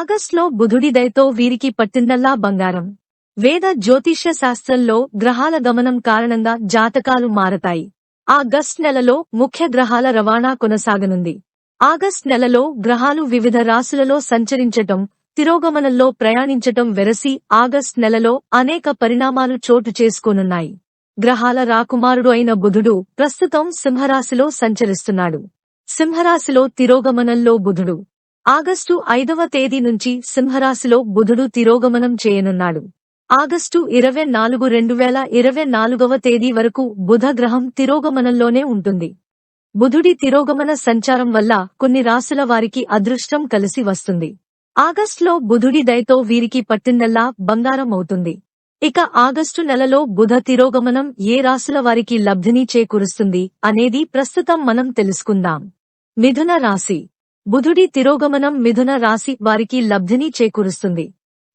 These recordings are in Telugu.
ఆగస్టులో బుధుడి దయతో వీరికి పట్టిందల్లా బంగారం. వేద జ్యోతిష్య శాస్త్రంలో గ్రహాల గమనం కారణంగా జాతకాలు మారతాయి. ఆగస్ట్ నెలలో ముఖ్య గ్రహాల రవాణా కొనసాగనుంది. ఆగస్ట్ నెలలో గ్రహాలు వివిధ రాశులలో సంచరించటం, తిరోగమనంలో ప్రయాణించటం వెరసి ఆగస్ట్ నెలలో అనేక పరిణామాలు చోటు చేసుకోనున్నాయి. గ్రహాల రాకుమారుడు అయిన బుధుడు ప్రస్తుతం సింహరాశిలో సంచరిస్తున్నాడు. సింహరాశిలో తిరోగమనంలో బుధుడు ఆగస్టు 5వ తేదీ నుంచి సింహరాశిలో బుధుడు తిరోగమనం చేయనున్నాడు. ఆగస్టు 24, 2024వ తేదీ వరకు బుధ గ్రహం తిరోగమనంలోనే ఉంటుంది. బుధుడి తిరోగమన సంచారం వల్ల కొన్ని రాశుల వారికి అదృష్టం కలిసి వస్తుంది. ఆగస్టులో బుధుడి దయతో వీరికి పట్టిందల్లా బంగారం అవుతుంది. ఇక ఆగస్టు నెలలో బుధ తిరోగమనం ఏ రాశుల వారికి లబ్ధిని చేకూరుస్తుంది అనేది ప్రస్తుతం మనం తెలుసుకుందాం. మిథున రాశి. బుధుడి తిరోగమనం మిథున రాశి వారికి లబ్ధిని చేకూరుస్తుంది.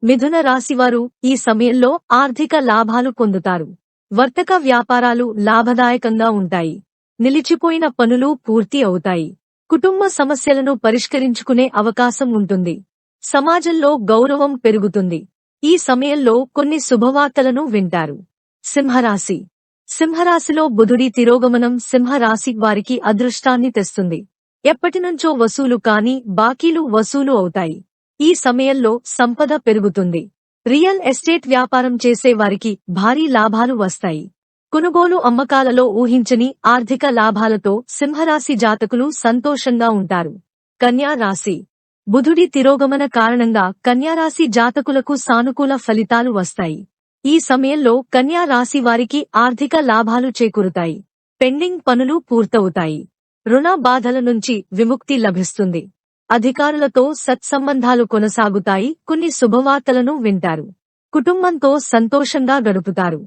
మిథున రాశివారు ఈ సమయంలో ఆర్థిక లాభాలు పొందుతారు. వర్తక వ్యాపారాలు లాభదాయకంగా ఉంటాయి. నిలిచిపోయిన పనులు పూర్తి అవుతాయి. కుటుంబ సమస్యలను పరిష్కరించుకునే అవకాశం ఉంటుంది. సమాజంలో గౌరవం పెరుగుతుంది. ఈ సమయంలో కొన్ని శుభవార్తలను వింటారు. సింహరాశి. సింహరాశిలో బుధుడి తిరోగమనం సింహరాశి వారికి అదృష్టాన్ని తెస్తుంది. ఎప్పటినుంచో వసూలు కాని బాకీలు వసూలు అవుతాయి. ఈ సమయంలో సంపద పెరుగుతుంది. రియల్ ఎస్టేట్ వ్యాపారం చేసే వారికి భారీ లాభాలు వస్తాయి. కొనుగోలు అమ్మకాలలో ఊహించని ఆర్థిక లాభాలతో సింహరాశి జాతకులు సంతోషంగా ఉంటారు. కన్యా రాశి. బుధుడి తిరోగమన కారణంగా కన్యారాశి జాతకులకు సానుకూల ఫలితాలు వస్తాయి. ఈ సమయంలో కన్యా రాశి వారికి ఆర్థిక లాభాలు చేకూరుతాయి. పెండింగ్ పనులు పూర్తవుతాయి. రుణ బాధల నుంచి విముక్తి లభిస్తుంది. అధికారులతో సత్సంబంధాలు కొనసాగుతాయి. కొన్ని శుభవార్తలను వింటారు. కుటుంబంతో సంతోషంగా గడుపుతారు.